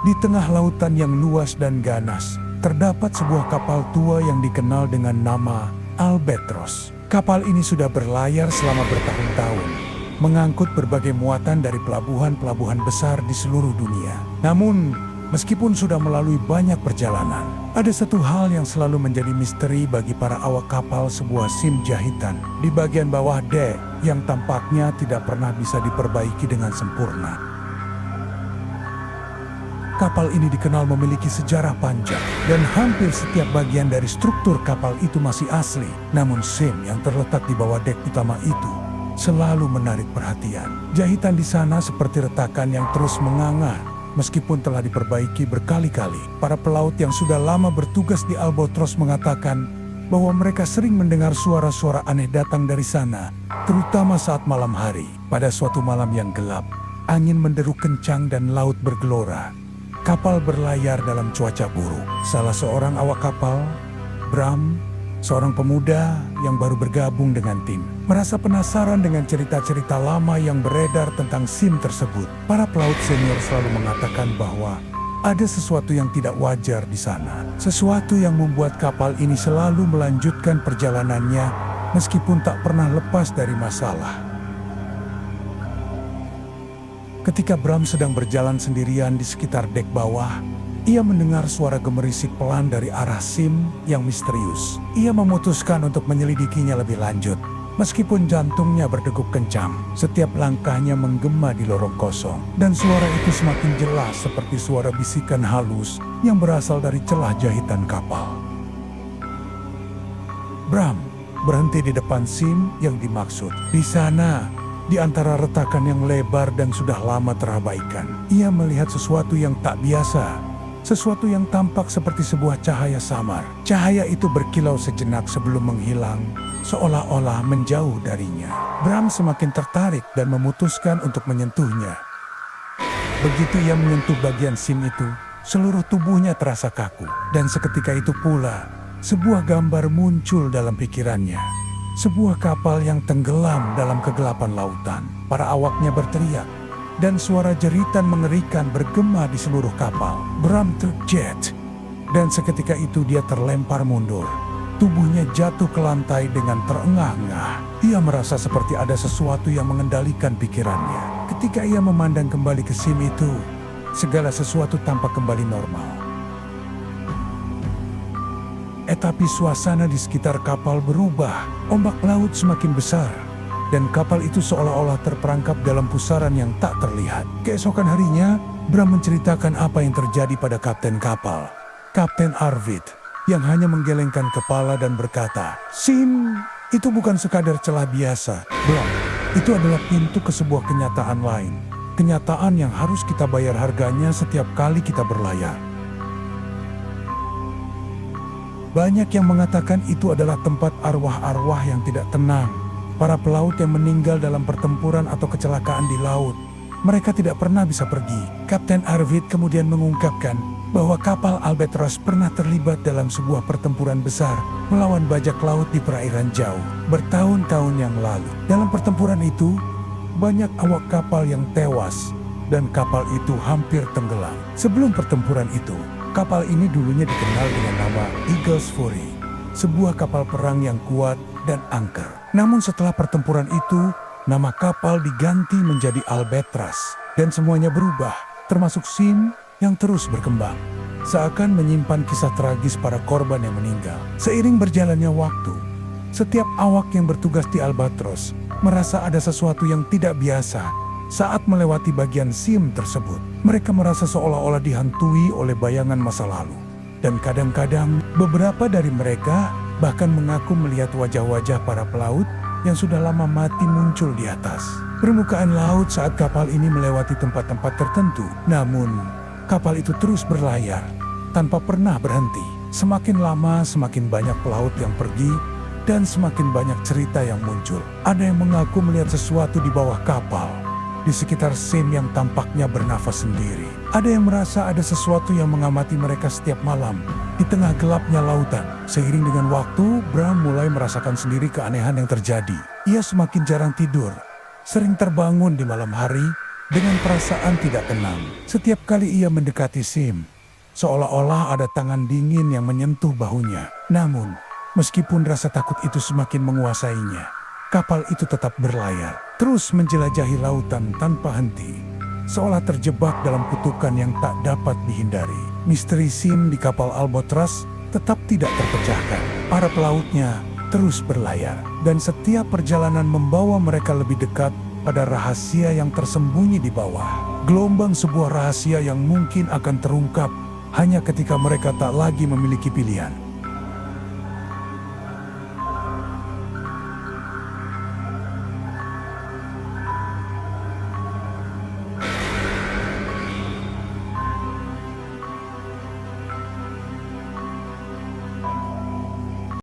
Di tengah lautan yang luas dan ganas, terdapat sebuah kapal tua yang dikenal dengan nama Albatros. Kapal ini sudah berlayar selama bertahun-tahun, mengangkut berbagai muatan dari pelabuhan-pelabuhan besar di seluruh dunia. Namun, meskipun sudah melalui banyak perjalanan, ada satu hal yang selalu menjadi misteri bagi para awak kapal, sebuah SIM jahitan di bagian bawah dek yang tampaknya tidak pernah bisa diperbaiki dengan sempurna. Kapal ini dikenal memiliki sejarah panjang dan hampir setiap bagian dari struktur kapal itu masih asli. Namun SIM yang terletak di bawah dek utama itu selalu menarik perhatian. Jahitan di sana seperti retakan yang terus menganga meskipun telah diperbaiki berkali-kali. Para pelaut yang sudah lama bertugas di Albatros mengatakan bahwa mereka sering mendengar suara-suara aneh datang dari sana, terutama saat malam hari. Pada suatu malam yang gelap, angin menderu kencang dan laut bergelora. Kapal berlayar dalam cuaca buruk. Salah seorang awak kapal, Bram, seorang pemuda yang baru bergabung dengan tim, merasa penasaran dengan cerita-cerita lama yang beredar tentang SIM tersebut. Para pelaut senior selalu mengatakan bahwa ada sesuatu yang tidak wajar di sana. Sesuatu yang membuat kapal ini selalu melanjutkan perjalanannya meskipun tak pernah lepas dari masalah. Ketika Bram sedang berjalan sendirian di sekitar dek bawah, ia mendengar suara gemerisik pelan dari arah SIM yang misterius. Ia memutuskan untuk menyelidikinya lebih lanjut. Meskipun jantungnya berdegup kencang, setiap langkahnya menggema di lorong kosong. Dan suara itu semakin jelas seperti suara bisikan halus yang berasal dari celah jahitan kapal. Bram berhenti di depan SIM yang dimaksud. Di sana, di antara retakan yang lebar dan sudah lama terabaikan, ia melihat sesuatu yang tak biasa. Sesuatu yang tampak seperti sebuah cahaya samar. Cahaya itu berkilau sejenak sebelum menghilang, seolah-olah menjauh darinya. Bram semakin tertarik dan memutuskan untuk menyentuhnya. Begitu ia menyentuh bagian SIM itu, seluruh tubuhnya terasa kaku. Dan seketika itu pula, sebuah gambar muncul dalam pikirannya. Sebuah kapal yang tenggelam dalam kegelapan lautan. Para awaknya berteriak, dan suara jeritan mengerikan bergema di seluruh kapal. Bram terjet, dan seketika itu dia terlempar mundur. Tubuhnya jatuh ke lantai dengan terengah-engah. Ia merasa seperti ada sesuatu yang mengendalikan pikirannya. Ketika ia memandang kembali ke SIM itu, segala sesuatu tampak kembali normal. Tetapi suasana di sekitar kapal berubah. Ombak laut semakin besar, dan kapal itu seolah-olah terperangkap dalam pusaran yang tak terlihat. Keesokan harinya, Bram menceritakan apa yang terjadi pada kapten kapal, Kapten Arvid, yang hanya menggelengkan kepala dan berkata, "SIM itu bukan sekadar celah biasa, Bram. Itu adalah pintu ke sebuah kenyataan lain. Kenyataan yang harus kita bayar harganya setiap kali kita berlayar." Banyak yang mengatakan itu adalah tempat arwah-arwah yang tidak tenang. Para pelaut yang meninggal dalam pertempuran atau kecelakaan di laut. Mereka tidak pernah bisa pergi. Kapten Arvid kemudian mengungkapkan bahwa kapal Albatros pernah terlibat dalam sebuah pertempuran besar melawan bajak laut di perairan jauh bertahun-tahun yang lalu. Dalam pertempuran itu, banyak awak kapal yang tewas dan kapal itu hampir tenggelam. Sebelum pertempuran itu, kapal ini dulunya dikenal dengan nama Eagle's Fury, sebuah kapal perang yang kuat dan angker. Namun setelah pertempuran itu, nama kapal diganti menjadi Albatros, dan semuanya berubah, termasuk SIM yang terus berkembang, seakan menyimpan kisah tragis para korban yang meninggal. Seiring berjalannya waktu, setiap awak yang bertugas di Albatros merasa ada sesuatu yang tidak biasa. Saat melewati bagian SIM tersebut, mereka merasa seolah-olah dihantui oleh bayangan masa lalu. Dan kadang-kadang beberapa dari mereka bahkan mengaku melihat wajah-wajah para pelaut yang sudah lama mati muncul di atas permukaan laut saat kapal ini melewati tempat-tempat tertentu. Namun, kapal itu terus berlayar tanpa pernah berhenti. Semakin lama semakin banyak pelaut yang pergi dan semakin banyak cerita yang muncul. Ada yang mengaku melihat sesuatu di bawah kapal, di sekitar SIM yang tampaknya bernafas sendiri. Ada yang merasa ada sesuatu yang mengamati mereka setiap malam di tengah gelapnya lautan. Seiring dengan waktu, Bram mulai merasakan sendiri keanehan yang terjadi. Ia semakin jarang tidur, sering terbangun di malam hari, dengan perasaan tidak tenang. Setiap kali ia mendekati Sim, seolah-olah ada tangan dingin yang menyentuh bahunya. Namun, meskipun rasa takut itu semakin menguasainya, kapal itu tetap berlayar, terus menjelajahi lautan tanpa henti, seolah terjebak dalam kutukan yang tak dapat dihindari. Misteri Sim di kapal Albatross tetap tidak terpecahkan. Para pelautnya terus berlayar, dan setiap perjalanan membawa mereka lebih dekat pada rahasia yang tersembunyi di bawah. Gelombang sebuah rahasia yang mungkin akan terungkap hanya ketika mereka tak lagi memiliki pilihan.